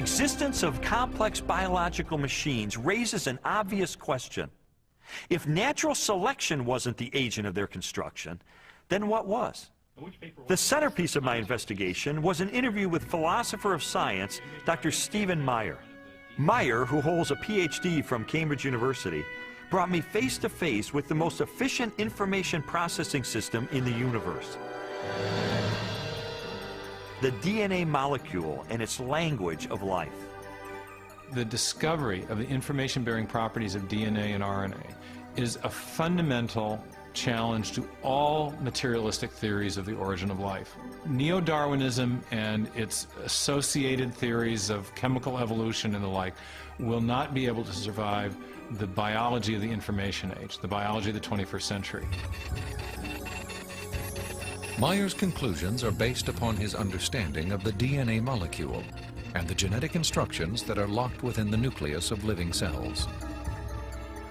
existence of complex biological machines raises an obvious question. If natural selection wasn't the agent of their construction, then what was? The centerpiece of my investigation was an interview with philosopher of science, Dr. Stephen Meyer. Meyer, who holds a PhD from Cambridge University, brought me face to face with the most efficient information processing system in the universe. The DNA molecule and its language of life. The discovery of the information-bearing properties of DNA and RNA is a fundamental challenge to all materialistic theories of the origin of life. Neo-Darwinism and its associated theories of chemical evolution and the like will not be able to survive the biology of the information age, the biology of the 21st century. Meyer's conclusions are based upon his understanding of the DNA molecule and the genetic instructions that are locked within the nucleus of living cells.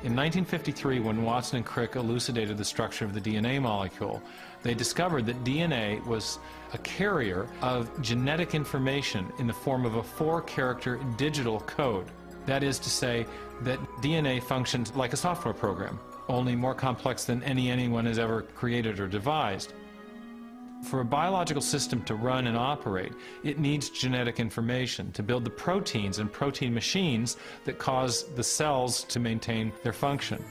In 1953, when Watson and Crick elucidated the structure of the DNA molecule, they discovered that DNA was a carrier of genetic information in the form of a 4-character digital code. That is to say that DNA functions like a software program, only more complex than anyone has ever created or devised. For a biological system to run and operate, it needs genetic information to build the proteins and protein machines that cause the cells to maintain their function.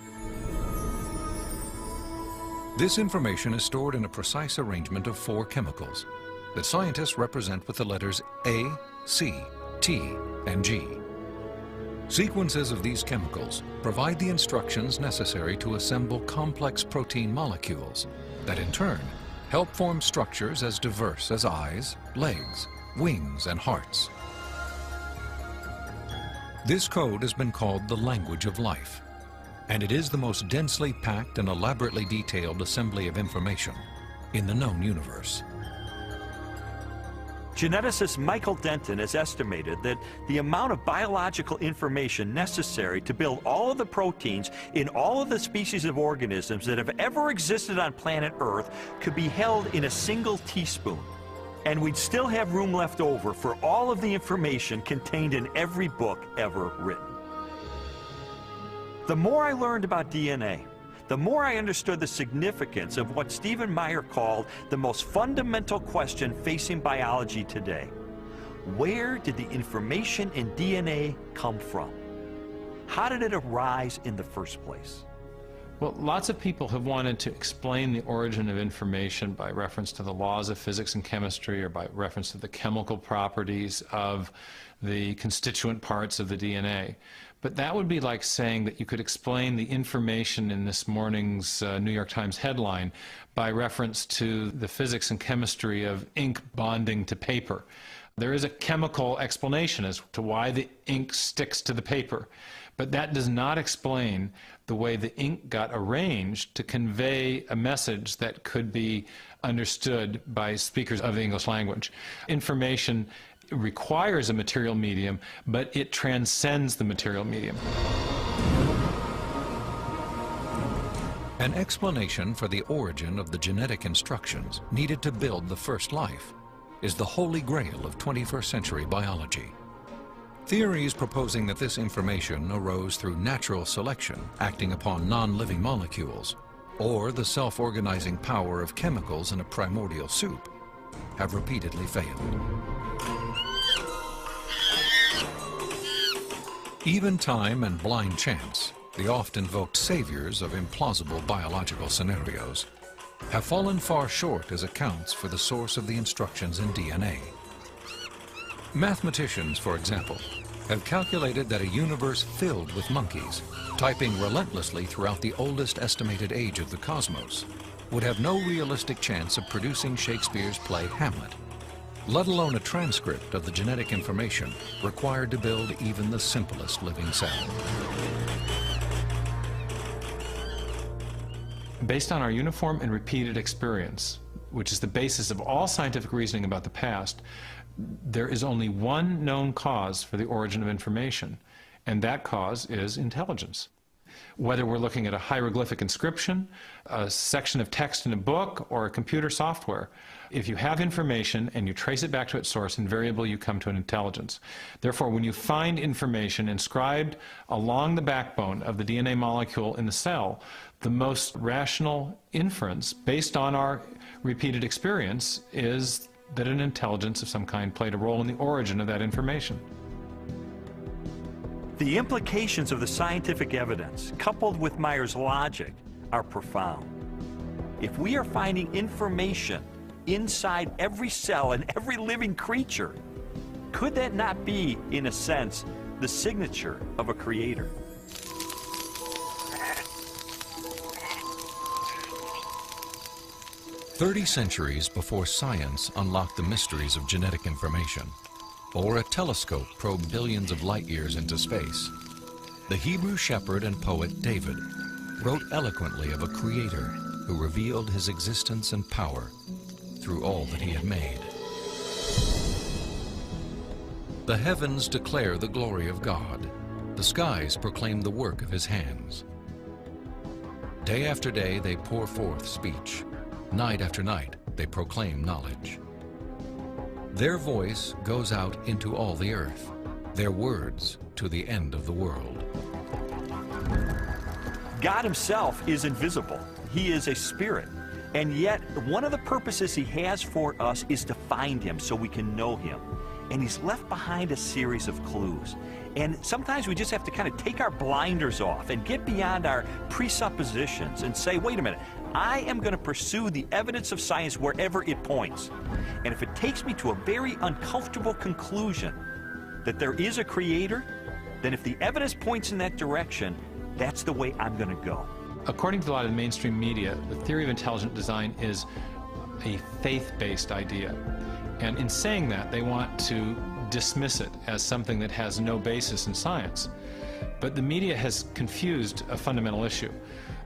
This information is stored in a precise arrangement of 4 chemicals that scientists represent with the letters A, C, T, and G. Sequences of these chemicals provide the instructions necessary to assemble complex protein molecules that in turn help form structures as diverse as eyes, legs, wings, and hearts. This code has been called the language of life, and it is the most densely packed and elaborately detailed assembly of information in the known universe. Geneticist Michael Denton has estimated that the amount of biological information necessary to build all of the proteins in all of the species of organisms that have ever existed on planet Earth could be held in a single teaspoon. And we'd still have room left over for all of the information contained in every book ever written. The more I learned about DNA, the more I understood the significance of what Stephen Meyer called the most fundamental question facing biology today. Where did the information in DNA come from? How did it arise in the first place? Well, lots of people have wanted to explain the origin of information by reference to the laws of physics and chemistry or by reference to the chemical properties of the constituent parts of the DNA. But that would be like saying that you could explain the information in this morning's New York Times headline by reference to the physics and chemistry of ink bonding to paper. There is a chemical explanation as to why the ink sticks to the paper, but that does not explain the way the ink got arranged to convey a message that could be understood by speakers of the English language. Information requires a material medium, but it transcends the material medium. An explanation for the origin of the genetic instructions needed to build the first life is the holy grail of 21st century biology. Theories proposing that this information arose through natural selection acting upon non-living molecules or the self-organizing power of chemicals in a primordial soup have repeatedly failed. Even time and blind chance, the oft-invoked saviors of implausible biological scenarios, have fallen far short as accounts for the source of the instructions in DNA. Mathematicians, for example, have calculated that a universe filled with monkeys, typing relentlessly throughout the oldest estimated age of the cosmos, would have no realistic chance of producing Shakespeare's play Hamlet, let alone a transcript of the genetic information required to build even the simplest living cell. Based on our uniform and repeated experience, which is the basis of all scientific reasoning about the past, there is only one known cause for the origin of information, and that cause is intelligence. Whether we're looking at a hieroglyphic inscription, a section of text in a book, or a computer software, if you have information and you trace it back to its source, invariably you come to an intelligence. Therefore, when you find information inscribed along the backbone of the DNA molecule in the cell, the most rational inference, based on our repeated experience, is that an intelligence of some kind played a role in the origin of that information. The implications of the scientific evidence, coupled with Meyer's logic, are profound. If we are finding information inside every cell and every living creature, could that not be, in a sense, the signature of a creator? "30 centuries before science unlocked the mysteries of genetic information, or a telescope probed billions of light years into space, the Hebrew shepherd and poet David wrote eloquently of a creator who revealed his existence and power through all that he had made. The heavens declare the glory of God. The skies proclaim the work of his hands. Day after day they pour forth speech. Night after night they proclaim knowledge. Their voice goes out into all the earth, their words to the end of the world." God himself is invisible. He is a spirit. And yet, one of the purposes he has for us is to find him so we can know him. And he's left behind a series of clues. And sometimes we just have to kind of take our blinders off and get beyond our presuppositions and say, wait a minute, I am going to pursue the evidence of science wherever it points. And if it takes me to a very uncomfortable conclusion that there is a creator, then if the evidence points in that direction, that's the way I'm going to go. According to a lot of the mainstream media, the theory of intelligent design is a faith-based idea. And in saying that, they want to dismiss it as something that has no basis in science. But the media has confused a fundamental issue.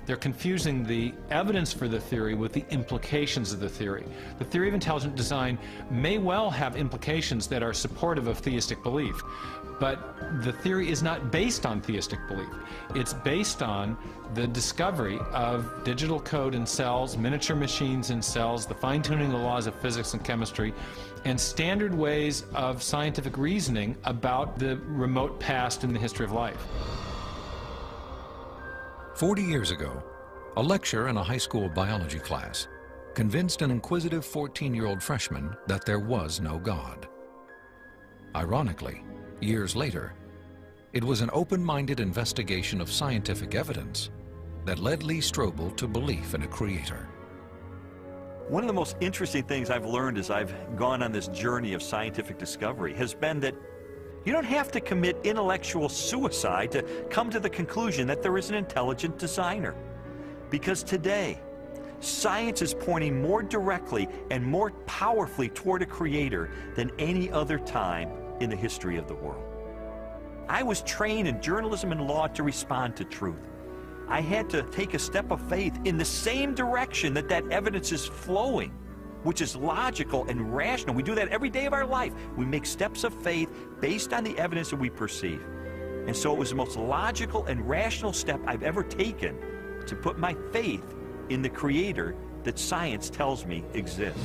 They're confusing the evidence for the theory with the implications of the theory. The theory of intelligent design may well have implications that are supportive of theistic belief, but the theory is not based on theistic belief. It's based on the discovery of digital code in cells, miniature machines in cells, the fine-tuning of the laws of physics and chemistry, and standard ways of scientific reasoning about the remote past in the history of life. 40 years ago, a lecturer in a high school biology class convinced an inquisitive 14-year-old freshman that there was no God. Ironically, years later, it was an open-minded investigation of scientific evidence that led Lee Strobel to belief in a creator. One of the most interesting things I've learned as I've gone on this journey of scientific discovery has been that you don't have to commit intellectual suicide to come to the conclusion that there is an intelligent designer. Because today, science is pointing more directly and more powerfully toward a creator than any other time in the history of the world. I was trained in journalism and law to respond to truth. I had to take a step of faith in the same direction that evidence is flowing, which is logical and rational. We do that every day of our life. We make steps of faith based on the evidence that we perceive. And so it was the most logical and rational step I've ever taken to put my faith in the creator that science tells me exists.